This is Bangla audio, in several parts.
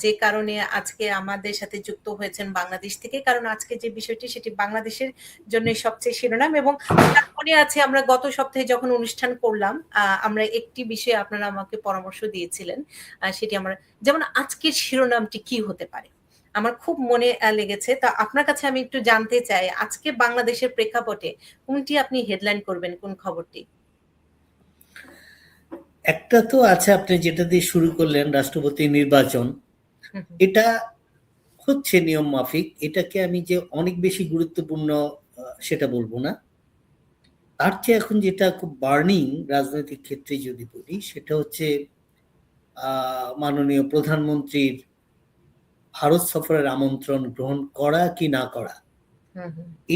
যে কারণে আজকে আমাদের সাথে যুক্ত হয়েছেন বাংলাদেশ থেকে, কারণ আজকে যে বিষয়টি সেটি বাংলাদেশের জন্য সবচেয়ে শিরোনাম। এবং মনে আছে আমরা গত সপ্তাহে যখন অনুষ্ঠান করলাম, আমরা একটি বিষয়ে আপনারা আমাকে পরামর্শ দিয়েছিলেন, সেটি আমরা, যেমন আজকের শিরোনামটি কি হতে পারে, আমার খুব মনে লেগেছে। তা আপনার কাছে আমি একটু জানতে চাই, আজকে বাংলাদেশের প্রেক্ষাপটে কোনটি আপনি হেডলাইন করবেন, কোন খবরটি? একটা তো আছে, আপনি যেটা দিয়ে শুরু করলেন, রাষ্ট্রপতি নির্বাচন। এটা হচ্ছে নিয়ম মাফিক। এটাকে আমি যে অনেক বেশি গুরুত্বপূর্ণ সেটা বলবো না। তার চেয়ে এখন যেটা খুব বার্নিং রাজনৈতিক ক্ষেত্রে যদি বলি, সেটা হচ্ছে মাননীয় প্রধানমন্ত্রীর ভারত সফরের আমন্ত্রণ গ্রহণ করা কি না করা।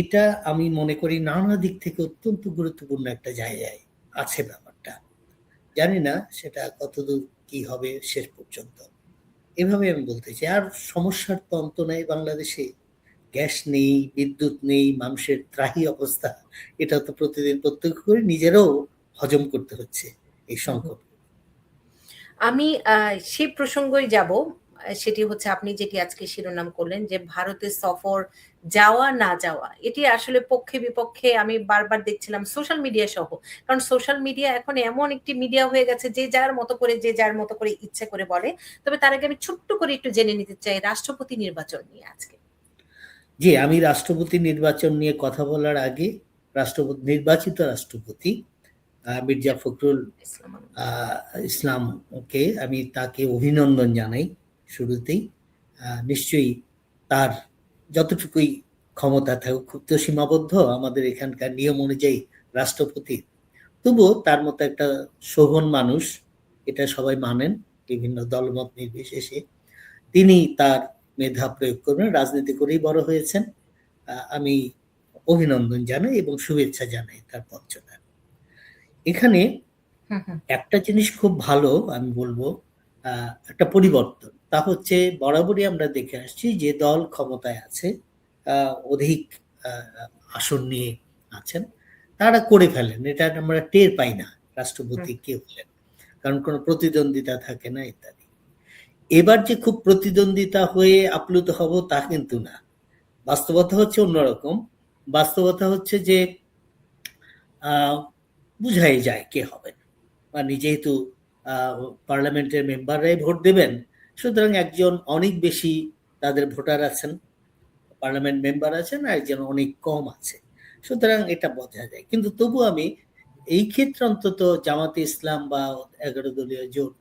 এটা আমি মনে করি নানা দিক থেকে অত্যন্ত গুরুত্বপূর্ণ একটা জায়গায় আছে ব্যাপারটা। জানি না সেটা কতদূর কি হবে শেষ পর্যন্ত, এভাবে আমি বলতে চাই। আর সমস্যার তো অন্ত নাই বাংলাদেশে। গ্যাস নেই, বিদ্যুৎ নেই, মানুষের ত্রাহি অবস্থা। এটা তো প্রতিদিন প্রত্যক্ষ করে নিজেরাও হজম করতে হচ্ছে এই সংকট। আমি সেই প্রসঙ্গই যাব। সেটি হচ্ছে আপনি যেটি আজকে শিরোনাম করলেন যে ভারতের সফর যাওয়া না যাওয়া, এটি আসলে পক্ষে বিপক্ষে আমি বারবার দেখছিলাম সোশ্যাল মিডিয়া সহ। কারণ সোশ্যাল মিডিয়া এখন এমন একটি মিডিয়া হয়ে গেছে যে যার মতো করে ইচ্ছে করে বলে। তবে তার আগে আমি ছোট্ট করে একটু জেনে নিতে চাই রাষ্ট্রপতি নির্বাচন নিয়ে আজকে। জি, আমি রাষ্ট্রপতি নির্বাচন নিয়ে কথা বলার আগে নির্বাচিত রাষ্ট্রপতি মির্জা ফখরুল ইসলামকে আমি তাকে অভিনন্দন জানাই শুরুতেই। নিশ্চয়ই তার যতটুকুই ক্ষমতা থাকুক, খুব তো সীমাবদ্ধ আমাদের এখানকার নিয়ম অনুযায়ী রাষ্ট্রপতি, তবুও তার মতো একটা শোভন মানুষ, এটা সবাই মানেন বিভিন্ন দলমত নির্বিশেষে। তিনি তার মেধা প্রয়োগ করবেন, রাজনীতি করেই বড় হয়েছেন। আমি অভিনন্দন জানাই এবং শুভেচ্ছা জানাই তার পথ চলার। এখানে একটা জিনিস খুব ভালো আমি বলবো, একটা পরিবর্তন। তা হচ্ছে বরাবরই আমরা দেখে আসছি যে দল ক্ষমতায় আছে, অধিক আসন নিয়ে আছেন, তারা করে ফেলেন, এটা আমরা টের পাই না রাষ্ট্রপতি কে হলেন, কারণ কোনো প্রতিদ্বন্দ্বিতা থাকে না ইত্যাদি। এবার যে খুব প্রতিদ্বন্দ্বিতা হয়ে আপ্লুত হব তা কিন্তু না। বাস্তবতা হচ্ছে অন্যরকম। বাস্তবতা হচ্ছে যে বুঝাই যায় কে হবেন। মানে যেহেতু পার্লামেন্টের মেম্বাররাই ভোট দেবেন, সুতরাং একজন অনেক বেশি তাদের ভোটার আছেন, পার্লামেন্ট মেম্বার আছেন, আর একজন অনেক কম আছে, সুতরাং এটা বোঝা যায়। কিন্তু তবু আমি এই ক্ষেত্রে অন্তত জামাতে ইসলাম বা 11 দলীয় জোট,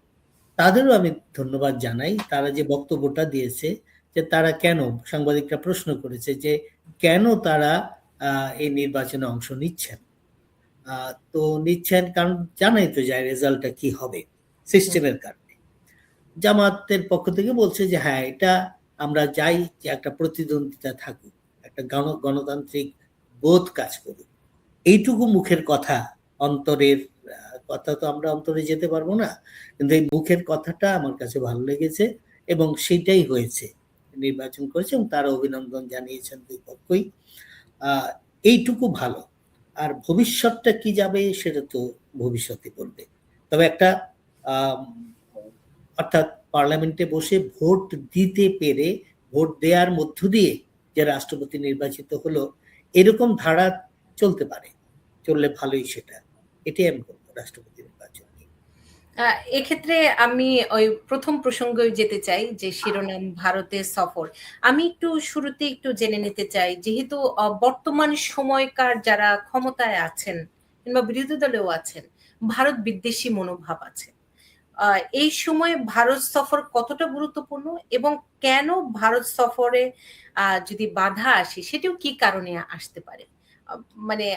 তাদেরও আমি ধন্যবাদ জানাই। তারা যে বক্তব্যটা দিয়েছে, যে তারা কেন, সাংবাদিকরা প্রশ্ন করেছে যে কেন তারা এই নির্বাচনে অংশ নিচ্ছেন। তো নিচ্ছেন কারণ জানাই তো যায় রেজাল্টটা কি হবে সিস্টেমের কারণে। জামাতের পক্ষ থেকে বলছে যে হ্যাঁ, এটা আমরা চাই যে একটা প্রতিদ্বন্দ্বিতা থাকুক, একটা গণতান্ত্রিক বোধ কাজ করুক। এইটুকু মুখের কথা, অন্তরের কথা তো আমরা অন্তরে যেতে পারবো না, কিন্তু এই মুখের কথাটা আমার কাছে ভালো লেগেছে এবং সেটাই হয়েছে। নির্বাচন করেছে এবং তারা অভিনন্দন জানিয়েছেন দুই পক্ষই। এইটুকু ভালো। আর ভবিষ্যৎটা কি যাবে সেটা তো ভবিষ্যতে বলবে। তবে একটা অর্থাৎ পার্লামেন্টে বসে ভোট দিতে পেরে, ভোট দেওয়ার মধ্য দিয়ে যে রাষ্ট্রপতি নির্বাচিত হলো, এরকম ধারা চলতে পারে, চললে ভালোই। সেটা এটাই আমি বলবো রাষ্ট্রপতি নির্বাচন নিয়ে। এক্ষেত্রে আমি ওই প্রথম প্রসঙ্গে যেতে চাই যে শিরোনাম ভারতের সফর। আমি একটু শুরুতে একটু জেনে নিতে চাই, যেহেতু বর্তমান সময়কার যারা ক্ষমতায় আছেন কিংবা বিরোধী দলেও আছেন, ভারত বিদ্বেষী মনোভাব আছে। এই সময়ে ভারত সফর কতটা গুরুত্বপূর্ণ এবং কেন ভারত সফরে যদি বাধা আসে সেটিও কি কারণে আসতে পারে, মানে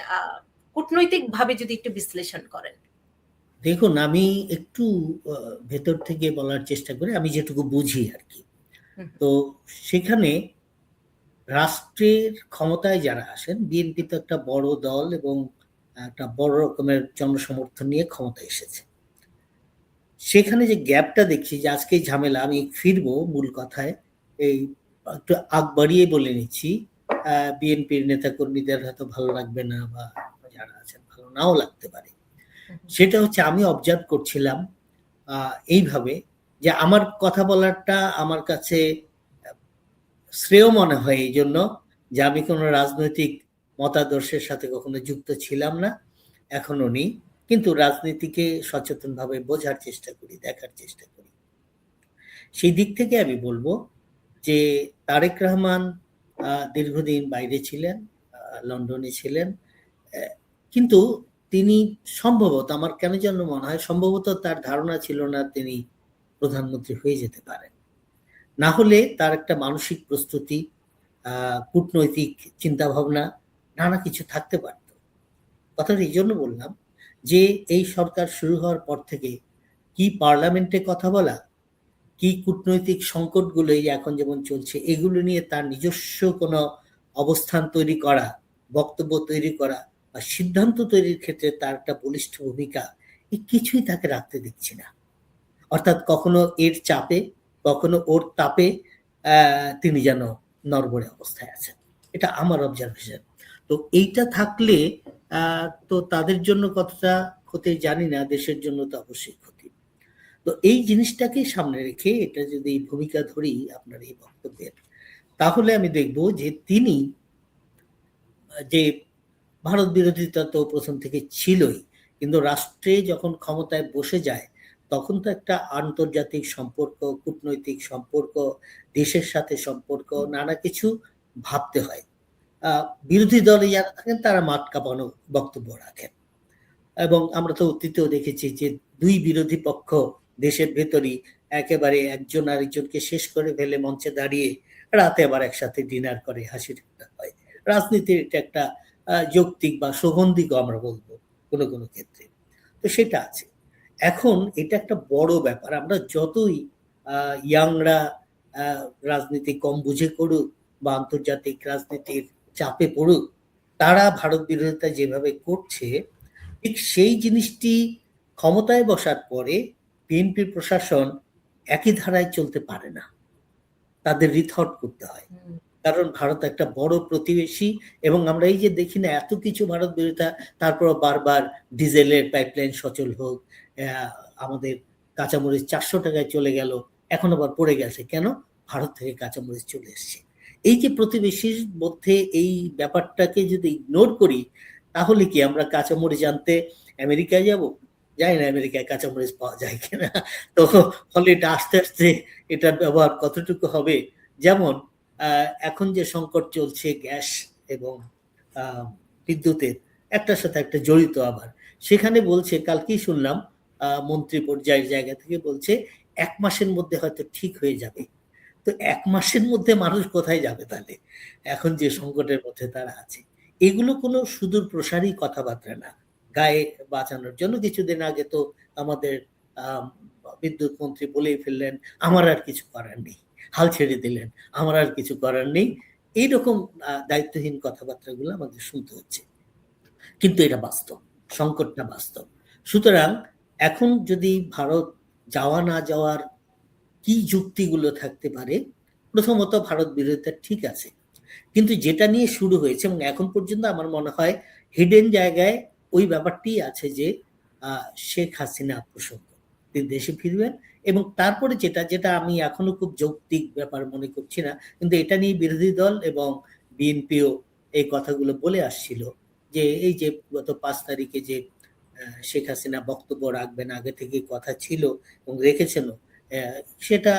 কূটনৈতিক ভাবে যদি একটু বিশ্লেষণ করেন। দেখুন, আমি একটু ভেতর থেকে বলার চেষ্টা করি, আমি যেটুকু বুঝি আর কি। তো সেখানে রাষ্ট্রের ক্ষমতায় যারা আসেন, বিএনপি তো একটা বড় দল এবং একটা বড় রকমের জনসমর্থন নিয়ে ক্ষমতায় এসেছে। সেখানে যে গ্যাপটা দেখছি, যে আজকে ঝামেলা, আমি ফিরবো মূল কথায়, এই একটু আগ বাড়িয়ে বলে নিচ্ছি। বিএনপির নেতা কর্মীদের হয়তো ভালো লাগবে না, বা যারা আছেন ভালো নাও লাগতে পারে। সেটা হচ্ছে আমি অবজার্ভ করছিলাম এইভাবে, যে আমার কথা বলাটা আমার কাছে শ্রেয় মনে হয় এই জন্য যে আমি কোনো রাজনৈতিক মতাদর্শের সাথে কখনো যুক্ত ছিলাম না, এখনো নেই, কিন্তু রাজনীতিকে সচেতনভাবে বোঝার চেষ্টা করি, দেখার চেষ্টা করি। সেই দিক থেকে আমি বলবো যে তারেক রহমান দীর্ঘদিন বাইরে ছিলেন, লন্ডনে ছিলেন, কিন্তু তিনি সম্ভবত, আমার কেন যেন মনে হয় সম্ভবত তার ধারণা ছিল না তিনি প্রধানমন্ত্রী হয়ে যেতে পারেন। না হলে তার একটা মানসিক প্রস্তুতি, কূটনৈতিক চিন্তাভাবনা, নানা কিছু থাকতে পারত। কথাটা এই জন্য বললাম যে এই সরকার শুরু হওয়ার পর থেকে কি পার্লামেন্টে কথা বলা, কি কূটনৈতিক সংকটগুলো এই এখন যেমন চলছে এগুলো নিয়ে তার নিজস্ব কোনো অবস্থান তৈরি করা, বক্তব্য তৈরি করা বা সিদ্ধান্ত তৈরির ক্ষেত্রে তার একটা বলিষ্ঠ ভূমিকা, এই কিছুই তাকে রাখতে দিচ্ছি না। অর্থাৎ কখনো এর চাপে, কখনো ওর তাপে তিনি যেন নড়বড়ে অবস্থায় আছেন। এটা আমার অবজারভেশন। তো এইটা থাকলে তো তাদের জন্য কতটা ক্ষতি জানি না, দেশের জন্য তো অবশ্যই ক্ষতি। তো এই জিনিসটাকে সামনে রেখে এটা যদি ভূমিকা ধরি আপনার এই বক্তব্যের, তাহলে আমি দেখব যে তিনি যে ভারত বিরোধিতা তো প্রথম থেকে ছিলই, কিন্তু রাষ্ট্রে যখন ক্ষমতায় বসে যায় তখন তো একটা আন্তর্জাতিক সম্পর্ক, কূটনৈতিক সম্পর্ক, দেশের সাথে সম্পর্ক, নানা কিছু ভাবতে হয়। বিরোধী দলে যারা থাকেন তারা মাঠ কাঁপানো বক্তব্য রাখেন, এবং আমরা তো অতীতেও দেখেছি যে দুই বিরোধী পক্ষ দেশের ভেতরই একেবারে একজন আরেকজনকে শেষ করে ফেলে মঞ্চে দাঁড়িয়ে রাতে আবার একসাথে ডিনার করে, হাসি ঠাট্টা হয়। রাজনীতির এটা একটা যৌক্তিক বা সৌগন্ধিকও আমরা বলবো কোনো কোনো ক্ষেত্রে। তো সেটা আছে। এখন এটা একটা বড় ব্যাপার। আমরা যতই ইয়াংরা রাজনীতি কম বুঝে করুক বা আন্তর্জাতিক রাজনীতির চাপে পড়ুক, তারা ভারত বিরোধিতা যেভাবে করছে ঠিক সেই জিনিসটি ক্ষমতায় বসার পরে বিএনপির প্রশাসন একই ধারায় চলতে পারে না, তাদের রিথট করতে হয়। কারণ ভারত একটা বড় প্রতিবেশী, এবং আমরা এই যে দেখি না এত কিছু ভারত বিরোধিতা, তারপর বারবার ডিজেলের পাইপলাইন সচল হোক, আমাদের কাঁচামরিচ 400 টাকায় চলে গেল, এখন আবার পড়ে গেছে কেন? ভারত থেকে কাঁচামরিচ চলে এসছে। এই যে প্রতিবেশীর মধ্যে এই ব্যাপারটাকে যদি ইগনোর করি, তাহলে কি আমরা কাঁচামরিচ আনতে আমেরিকায় যাব? যাই না আমেরিকায় কাঁচামরিচ পাওয়া যায় কিনা। তো ফলে এটা আস্তে আস্তে এটার ব্যবহার কতটুকু হবে। যেমন এখন যে সংকট চলছে গ্যাস এবং বিদ্যুতের, একটার সাথে একটা জড়িত, আবার সেখানে বলছে, কালকেই শুনলাম মন্ত্রী পর্যায়ের জায়গা থেকে বলছে 1 মাসের মধ্যে হয়তো ঠিক হয়ে যাবে। তো 1 মাসের মধ্যে মানুষ কোথায় যাবে তাহলে, এখন যে সংকটের মধ্যে তারা আছে? এগুলো কোনো সুদূর প্রসারী কথাবার্তা না, গায়ে বাঁচানোর জন্য। কিছুদিন আগে তো আমাদের বিদ্যুৎ মন্ত্রী বলেই ফেললেন, আমার আর কিছু করার নেই, হাল ছেড়ে দিলেন, আমার আর কিছু করার নেই। এইরকম দায়িত্বহীন কথাবার্তাগুলো আমাদের শুনতে হচ্ছে, কিন্তু এটা বাস্তব, সংকটটা বাস্তব। সুতরাং এখন যদি ভারত যাওয়া না যাওয়ার কি যুক্তিগুলো থাকতে পারে, প্রথমত ভারত বিরোধিতা ঠিক আছে, কিন্তু যেটা নিয়ে শুরু হয়েছে এবং এখন পর্যন্ত আমার মনে হয় হিডেন জায়গায় ওই ব্যাপারটি আছে যে শেখ হাসিনা প্রসঙ্গ, তিনি দেশে ফিরবেন, এবং তারপরে যেটা যেটা আমি এখনো খুব যৌক্তিক ব্যাপার মনে করছি না, কিন্তু এটা নিয়ে বিরোধী দল এবং বিএনপিও এই কথাগুলো বলে আসছিল যে এই যে গত 5 তারিখে যে শেখ হাসিনা বক্তব্য রাখবেন, আগে থেকে কথা ছিল এবং রেখেছেন, সেটা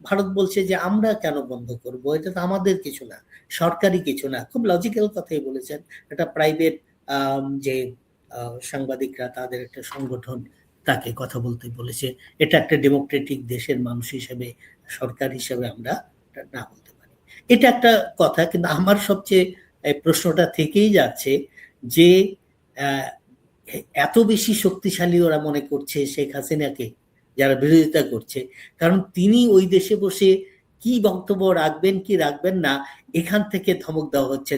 ভারত বলছে যে আমরা কেন বন্ধ করব, এটা তো আমাদের কিছু না, সরকারি কিছু না। খুব লজিক্যাল কথাই বলেছেন। একটা প্রাইভেট যে সাংবাদিকরা, তাদের একটা সংগঠন তাকে কথা বলতে বলেছে। এটা একটা ডেমোক্রেটিক দেশের মানুষ হিসেবে, সরকার হিসেবে আমরা না বলতে পারি, এটা একটা কথা। কিন্তু আমার সবচেয়ে প্রশ্নটা থেকেই যাচ্ছে যে এত বেশি শক্তিশালী ওরা মনে করছে শেখ হাসিনাকে, যারা বিরোধিতা করছে, কারণ তিনি ওই দেশে বসে কি বক্তব্য রাখবেন কি রাখবেন না, এখান থেকে ধমক দেওয়া হচ্ছে,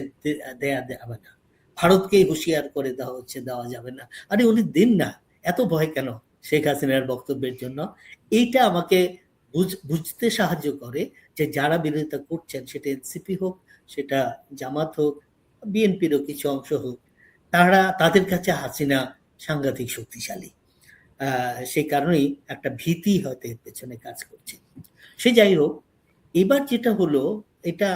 দেয়া যাবে না, ভারতকেই হুঁশিয়ার করে দেওয়া হচ্ছে, দেওয়া যাবে না। আরে উনি দিন না, এত ভয় কেন শেখ হাসিনার বক্তব্যের জন্য? এইটা আমাকে বুঝতে সাহায্য করে যে যারা বিরোধিতা করছেন, সেটা এনসিপি হোক, সেটা জামাত হোক, বিএনপিরও কিছু অংশ হোক, তাদের কাছে হাসিনা সাংঘাতিক শক্তিশালী। সেই কারণেই একটা ভীতি হয়তো এর পেছনে কাজ করছে। সে যাই হোক, এবার যেটা হলো এটা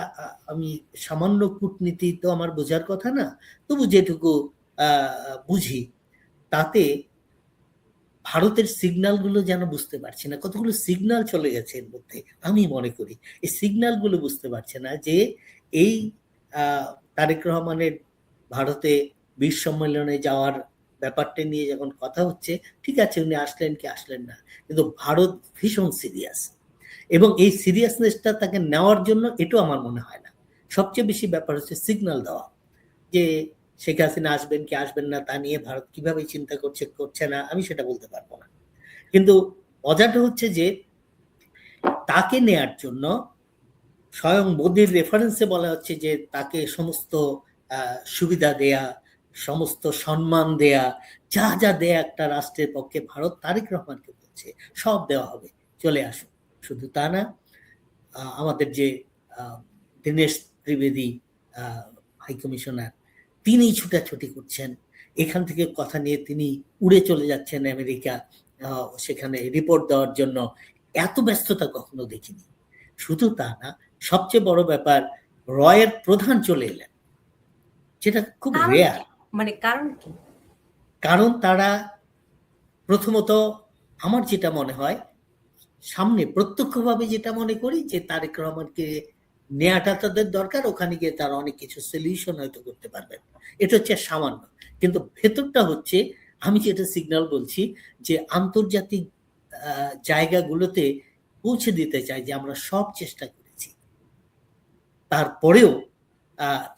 আমি সামান্য কূটনীতি তো আমার বোঝার কথা না, তবু যেটুকু বুঝি তাতে ভারতের সিগন্যালগুলো যেন বুঝতে পারছি না, কতগুলো সিগন্যাল চলে গেছে এর মধ্যে। আমি মনে করি এই সিগন্যালগুলো বুঝতে পারছে না যে এই তারেক রহমানের ভারতে ২০ সম্মেলনে যাওয়ার ব্যাপারটা নিয়ে যখন কথা হচ্ছে, ঠিক আছে উনি আসলেন কি আসলেন না, কিন্তু ভারত ভীষণ সিরিয়াস, এবং এই সিরিয়াসনেসটা তাকে নেওয়ার জন্য এটাও আমার মনে হয় না। সবচেয়ে বেশি ব্যাপার হচ্ছে সিগন্যাল দেওয়া, যে শেখ হাসিনা আসবেন কি আসবেন না তা নিয়ে ভারত কিভাবে চিন্তা করছে করছে না আমি সেটা বলতে পারবো না, কিন্তু মজাটা হচ্ছে যে তাকে নেয়ার জন্য স্বয়ং মোদির রেফারেন্সে বলা হচ্ছে যে তাকে সমস্ত সুবিধা দেয়া, সমস্ত সম্মান দেয়া, যা যা দেয়া একটা রাষ্ট্রের পক্ষে ভারত তারেক রহমানকে বলছে সব দেওয়া হবে, চলে আসুন। শুধু তা না, আমাদের যে দীনেশ ত্রিবেদী হাইকমিশনার, তিনি ছুটাছুটি করছেন, এখান থেকে কথা নিয়ে তিনি উড়ে চলে যাচ্ছেন আমেরিকা, সেখানে রিপোর্ট দেওয়ার জন্য। এত ব্যস্ততা কখনো দেখিনি। শুধু তা না, সবচেয়ে বড় ব্যাপার, রয়ের প্রধান চলে এলেন, যেটা খুব রেয়ার। মানে কারণ কি? কারণ তারা প্রথমত, আমার যেটা মনে হয়, সামনে প্রত্যক্ষভাবে যেটা মনে করি যে তারেক রহমানকে নেওয়াটা তাদের দরকার, ওখানে গিয়ে তারা অনেক কিছু সলিউশন হয়তো করতে পারবেন, এটা হচ্ছে সামান্য। কিন্তু ভেতরটা হচ্ছে, আমি যেটা সিগন্যাল বলছি, যে আন্তর্জাতিক জায়গাগুলোতে পৌঁছে দিতে চাই যে আমরা সব চেষ্টা করেছি, তারপরেও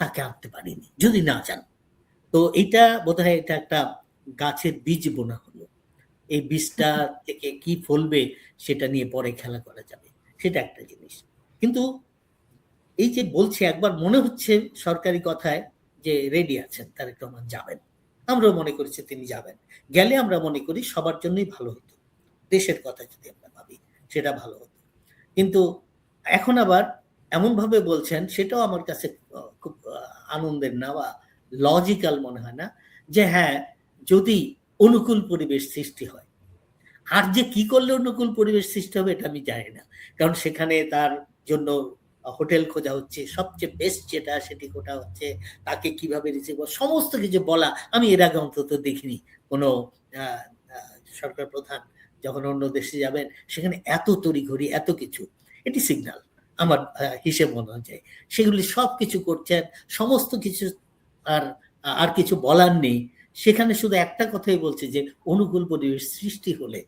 তাকে আনতে পারিনি, যদি না যান। তো এটা বোধহয় এটা একটা গাছের বীজ বোনা হলো, এই বীজটা থেকে কি ফলবে সেটা নিয়ে পরে খেলা করা যাবে, সেটা একটা জিনিস। কিন্তু এই যে বলছে, একবার মনে হচ্ছে সরকারি কথায় যে রেডি আছেন তারেক রহমান যাবেন, আমরাও মনে করেছি তিনি যাবেন, গেলে আমরা মনে করি সবার জন্যই ভালো হতো, দেশের কথা যদি আমরা ভাবি সেটা ভালো হতো। কিন্তু এখন আবার এমন ভাবে বলছেন, সেটাও আমার কাছে খুব আনন্দের না বা লজিক্যাল মনে হয় না, যে হ্যাঁ যদি অনুকূল পরিবেশ সৃষ্টি হয়। আর যে কি করলে অনুকূল পরিবেশ সৃষ্টি হবে এটা আমি জানি না, কারণ সেখানে তার জন্য হোটেল খোঁজা হচ্ছে, সবচেয়ে বেস্ট যেটা সেটি খোঁজা হচ্ছে, তাকে কিভাবে রিসিভ, সমস্ত কিছু বলা আমি এর আগে অন্তত দেখিনি কোনো সরকার প্রধান যখন অন্য দেশে যাবেন সেখানে এত তড়িঘড়ি এত কিছু। এটি সিগন্যাল আমার হিসেব অনুযায়ী, সেগুলি সব কিছু করছেন, সমস্ত কিছু, আর আর কিছু বলার নেই। সেখানে শুধু একটা কথাই বলছে যে অনুকূল পরিবেশ সৃষ্টি হলে,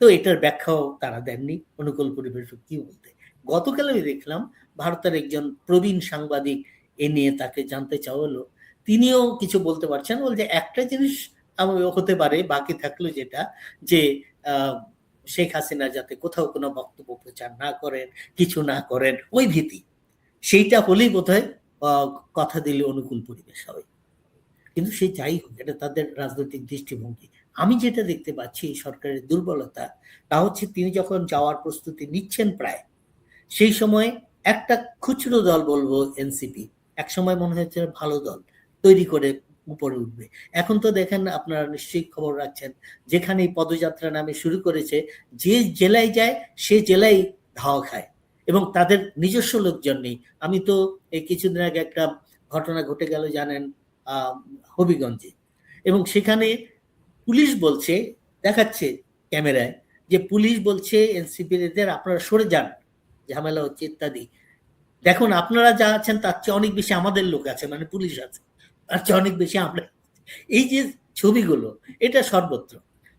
তো এটার ব্যাখ্যাও তারা দেননি অনুকূল পরিবেশ কি বলতে। গতকাল আমি দেখলাম ভারতের একজন প্রবীণ সাংবাদিক এ নিয়ে তাকে জানতে চাওয়া হলো, তিনিও কিছু বলতে পারছেন, বলছে একটা জিনিস হতে পারে বাকি থাকলো, যেটা যে শেখ হাসিনা যাতে কোথাও কোনো বক্তব্য প্রচার না করেন, কিছু না করেন, ওই ভীতি, সেইটা হলেই বোধহয় কথা দিলে অনুকূল পরিবেশ হবে। কিন্তু সে যাই হোক, এটা তাদের রাজনৈতিক দৃষ্টিভঙ্গি। আমি যেটা দেখতে পাচ্ছি সরকারের দুর্বলতা, তা হচ্ছে তিনি যখন যাওয়ার প্রস্তুতি নিচ্ছেন প্রায়, সেই সময় একটা খুচরো দল বলবো এনসিপি, এক সময় মনে হচ্ছে ভালো দল তৈরি করে উপরে উঠবে। এখন তো দেখেন, আপনারা নিশ্চয়ই খবর রাখছেন, যেখানে পদযাত্রা নামে শুরু করেছে, যে জেলায় যায় সে জেলায় ধাওয়া খায়, এবং তাদের নিজস্ব লোকজন নেই। আমি তো এই কিছুদিন আগে একটা ঘটনা ঘটে গেল জানেন, হবিগঞ্জে, এবং সেখানে পুলিশ বলছে, দেখাচ্ছে ক্যামেরায়, যে পুলিশ বলছে এনসিপিদের আপনারা সরে যান, ঝামেলা হচ্ছে ইত্যাদি। দেখুন আপনারা যা আছেন তার চেয়ে অনেক বেশি আমাদের লোক আছে, মানে পুলিশ আছে, তার চেয়ে অনেক বেশি আমরা। এই যে ছবিগুলো, এটা সর্বত্র।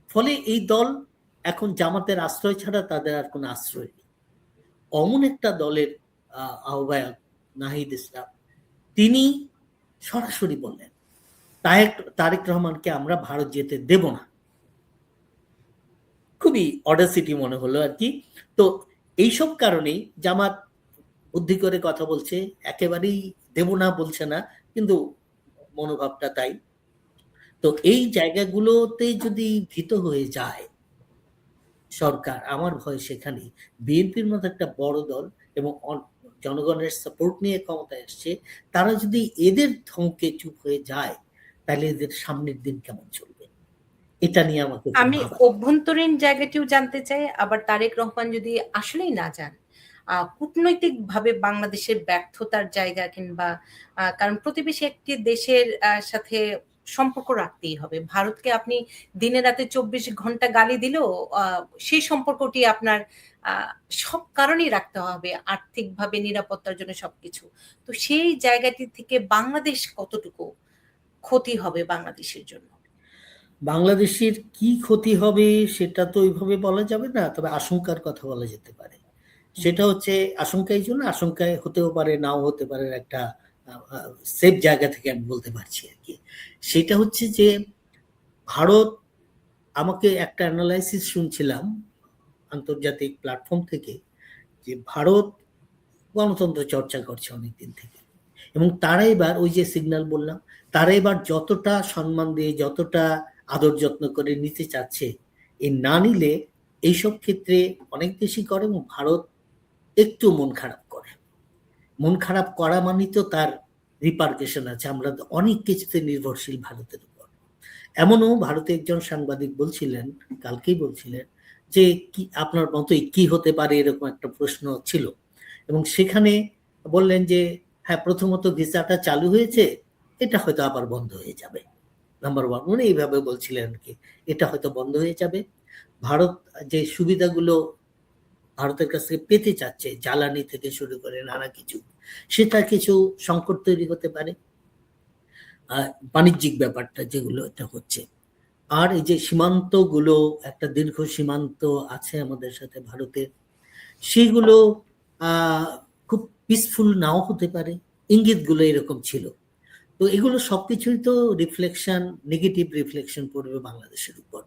ফলে এই দল এখন জামাতের আশ্রয় ছাড়া তাদের আর কোনো আশ্রয় নেই। অমন একটা দলের আহ্বায়ক নাহিদ ইসলাম, তিনি সরাসরি বললেন তারেক রহমানকে আমরা ভারত যেতে দেব না। খুবই অডাসিটি মনে হলো আর কি। তো এইসব কারণেই জামাত বুদ্ধি করে কথা বলছে, একেবারেই দেব না বলছে না, কিন্তু মনোভাবটা তাই। তো এই জায়গাগুলোতে যদি ভীত হয়ে যায় সরকার, আমার ভয় সেখানে বিএনপির মতো একটা বড় দল এবং জনগণের সাপোর্ট নিয়ে ক্ষমতায় আসছে, তারা যদি এদের ধমকে চুপ হয়ে যায়, তাহলে এদের সামনের দিন কেমন চলবে, এটা নিয়ে আমাকে খুব আমি ভাবা। অভ্যন্তরীণ জায়গাটিও জানতে চাই, আবার তারেক রহমান যদি আসলেই না যান, কূটনৈতিকভাবে বাংলাদেশের ব্যর্থতার জায়গা কিংবা কারণ প্রতিবেশী একটি দেশের সাথে সম্পর্ক রাখতেই হবে। ভারতকে আপনি দিনে রাতে ২৪ ঘন্টা গালি দিলেও আ সেই সম্পর্কটি আপনার আ সব কারণেই রাখতে হবে। আর্থিকভাবে, নিরাপত্তার জন্য সবকিছু। তো সেই জায়গাটি থেকে বাংলাদেশ কতটুকু ক্ষতি হবে বাংলাদেশের জন্য? বাংলাদেশের কি ক্ষতি হবে সেটা তো ওইভাবে বলা যাবে না। তবে আশঙ্কার কথা বলা যেতে পারে। হুম। সেটা হচ্ছে আশঙ্কা এইজন্য, আশঙ্কায় হতেও পারে, নাও হতে পারে, একটা আ আ সেফ জায়গা থেকে আমি বলতে পারছি আরকি। সেটা হচ্ছে যে ভারত, আমাকে একটা এনালাইসিস শুনছিলাম আন্তর্জাতিক প্ল্যাটফর্ম থেকে, যে ভারত গণতন্ত্র চর্চা করছে অনেকদিন থেকে। এবং তারা এবার ওই যে সিগন্যাল বললাম, তারা এবার যতটা সম্মান দিয়ে, যতটা আদর যত্ন করে নিতে চাচ্ছে, না নিলে এইসব ক্ষেত্রে অনেক দেশই করে এবং ভারত একটু মন খারাপ করে। মন খারাপ করা মানেই তো তার রিপারকেশন আছে। আমরা তো অনেক কিছুতে নির্ভরশীল ভারতের উপর। এমনও ভারতে একজন সাংবাদিক বলছিলেন, কালকেই বলছিলেন যে, কি আপনার মতোই কি হতে পারে এরকম একটা প্রশ্ন ছিল। এবং সেখানে বললেন যে, হ্যাঁ, প্রথমত ভিসাটা চালু হয়েছে, এটা হয়তো আবার বন্ধ হয়ে যাবে। নাম্বার 1 উনি এইভাবে বলছিলেন আরকি। এটা হয়তো বন্ধ হয়ে যাবে। ভারত যে সুবিধাগুলো ভারতের কাছ থেকে পেতে চাচ্ছে, জ্বালানি থেকে শুরু করে নানা কিছু, সেটা কিছু সংকট তৈরি হতে পারে। আ বাণিজ্যিক ব্যাপারটা যেগুলো এটা হচ্ছে। আর এই যে সীমান্তগুলো, একটা দীর্ঘ সীমান্ত আছে আমাদের সাথে ভারতের, সেগুলো আ খুব পিসফুল নাও হতে পারে। ইঙ্গিতগুলো এরকম ছিল। তো এগুলো সবকিছুই তো রিফ্লেকশন, নেগেটিভ রিফ্লেকশন পড়বে বাংলাদেশের উপর।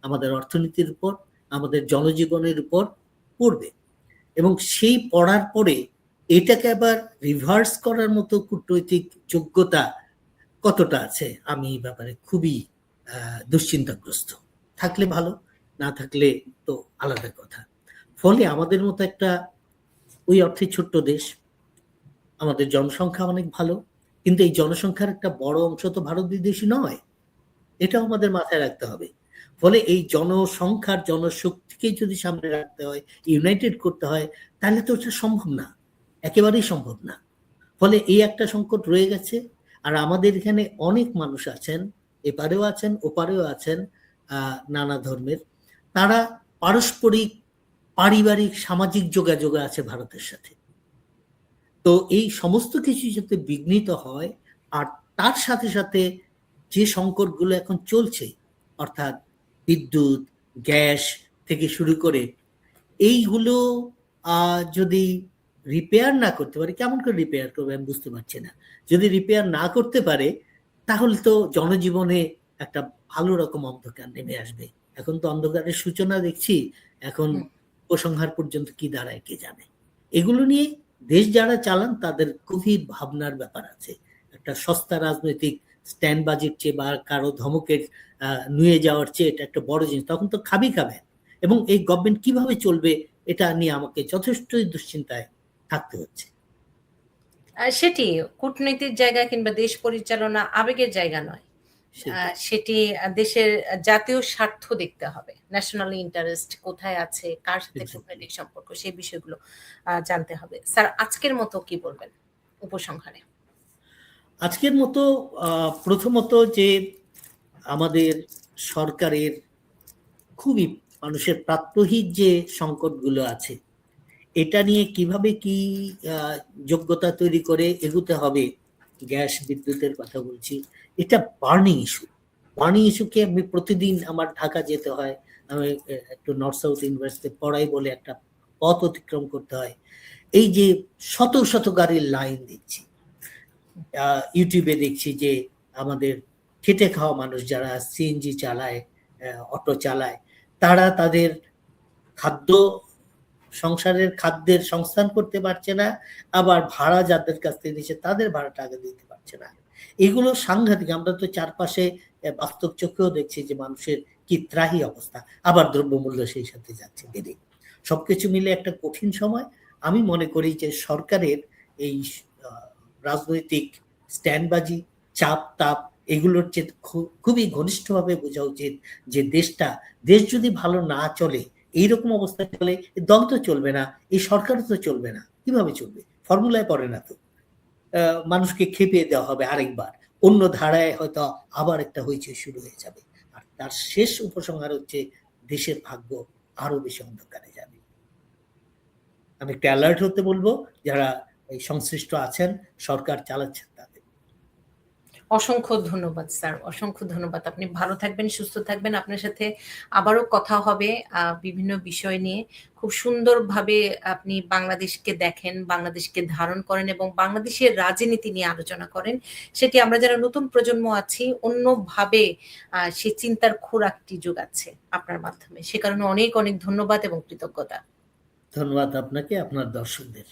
আমাদের অর্থনীতির উপর, আমাদের জনজীবনের উপর পড়বে। এবং সেই পড়ার পরে এটাকে আবার রিভার্স করার মতো কূটনৈতিক যোগ্যতা কতটা আছে, আমি এই ব্যাপারে খুবই আ দুশ্চিন্তাগ্রস্ত। থাকলে ভালো, না থাকলে তো আলাদা কথা। ফলে আমাদের মতো একটা ওই অর্থে ছোট্ট দেশ, আমাদের জনসংখ্যা অনেক ভালো। কিন্তু এই জনসংখ্যার একটা বড় অংশ তো ভারত বিদেশী নয়। এটাও আমাদের মাথায় রাখতে হবে। ফলে এই জনসংখ্যার, জনশক্তিকে যদি সামনে রাখতে হয়, ইউনাইটেড করতে হয়, তাহলে তো ওটা সম্ভব না। একেবারেই সম্ভব না। ফলে এই একটা সংকট রয়ে গেছে। আর আমাদের এখানে অনেক মানুষ আছেন, এপারেও আছেন, ওপারেও আছেন, আ নানা ধর্মের। তারা পারস্পরিক, পারিবারিক, সামাজিক যোগাযোগে আছে ভারতের সাথে। তো এই সমস্ত কিছু যাতে বিঘ্নিত হয়, আর তার সাথে, সাথে যে সংকটগুলো এখন চলছে, অর্থাৎ বিদ্যুৎ, গ্যাস থেকে শুরু করে এইগুলো আ যদি রিপেয়ার না করতে পারে, কেমন করে রিপেয়ার করবে আমি বুঝতে পারছি না। যদি রিপেয়ার না করতে পারে, তাহলে তো জনজীবনে একটা ভালো রকম অন্ধকার নেমে আসবে। এখন তো অন্ধকারের সূচনা দেখছি। এখন হুম। উপসংহার পর্যন্ত কি দাঁড়ায় কে জানে। এগুলো নিয়ে দেশ যারা চালান তাদের গভীর ভাবনার ব্যাপার আছে। একটা সস্তা রাজনৈতিক স্ট্যান্ডবাজির চেয়ে বা কারো ধমকের আ নুয়ে যাওয়ার চেয়ে এটা একটা বড় জিনিস। তখন তো খাবে। এবং এই গভর্নমেন্ট কিভাবে চলবে এটা নিয়ে আমাকে যথেষ্টই দুশ্চিন্তায় থাকতে হচ্ছে। সেটি কূটনীতির জায়গা কিংবা দেশ পরিচালনা আবেগের জায়গা নয়। আ সেটাই, সেটি দেশের জাতীয় স্বার্থ দেখতে হবে। ন্যাশনাল ইন্টারেস্ট কোথায় আছে, কার সাথে এক্সাক্টলি। কূটনৈতিক সম্পর্ক সেই বিষয়গুলো জানতে হবে। স্যার আজকের মতো কি বলবেন উপসংহারে? আজকের মতো আ প্রথমত যে আমাদের সরকারের খুবই মানুষের প্রাত্যহিক যে সংকটগুলো আছে, এটা নিয়ে কিভাবে কি আ যোগ্যতা তৈরি করে এগুতে হবে, গ্যাস, বিদ্যুতের কথা বলছি। এটা বার্নিং ইস্যু। বার্নিং ইস্যুকে আমি প্রতিদিন আমার ঢাকা যেতে হয়। আমি একটু নর্থ সাউথ ইউনিভার্সিটিতে পড়াই বলে একটা পথ অতিক্রম করতে হয়। এই যে শত, শত গাড়ির লাইন দেখছি। আ YouTube এ দেখছি যে আমাদের খেটে খাওয়া মানুষ যারা সিএনজি চালায়, অটো চালায়, তারা তাদের খাদ্য, সংসারের খাদ্যের সংস্থান করতে পারছে না। আবার ভাড়া যাদের কাছ থেকে নিচ্ছে তাদের ভাড়াটা আগে দিতে পারছে না। এগুলো সাংঘাতিক। আমরা তো চারপাশে বাস্তব চোখেও দেখছি যে মানুষের কি ত্রাহি অবস্থা। আবার দ্রব্যমূল্য সেই সাথে যাচ্ছে বেড়ে। সবকিছু মিলে একটা কঠিন সময়। আমি মনে করি যে সরকারের এই আ রাজনৈতিক স্ট্যান্ডবাজি, চাপ-তাপ, এগুলোর চেয়ে খুবই ঘনিষ্ঠভাবে বোঝা উচিত যে দেশ যদি ভালো না চলে, এইরকম অবস্থা চলে, দল তো চলবে না, এই সরকারও তো চলবে না। কিভাবে চলবে? ফর্মুলায় পড়ে না তো। মানুষকে খেপিয়ে দেওয়া হবে আরেকবার, অন্য ধারায় হয়তো আবার একটা হইচই শুরু হয়ে যাবে। আর তার শেষ উপসংহার হচ্ছে দেশের ভাগ্য আরো বেশি অন্ধকারে যাবে। আমি একটু অ্যালার্ট হতে বলবো যারা এই সংশ্লিষ্ট আছেন, সরকার চালাচ্ছেন তাদের। অসংখ্য ধন্যবাদ স্যার, অসংখ্য ধন্যবাদ। আপনি ভালো থাকবেন, সুস্থ থাকবেন। আপনার সাথে আবারও কথা হবে বিভিন্ন বিষয় নিয়ে। খুব সুন্দরভাবে আপনি বাংলাদেশকে দেখেন, বাংলাদেশকে ধারণ করেন এবং বাংলাদেশের রাজনীতি নিয়ে আলোচনা করেন। সেটি আমরা যারা নতুন প্রজন্ম আছি অন্যভাবে সে চিন্তার খোরাকটি যোগাচ্ছে আপনার মাধ্যমে। সে কারণে অনেক, অনেক ধন্যবাদ এবং কৃতজ্ঞতা। ধন্যবাদ আপনাকে, আপনার দর্শকদের।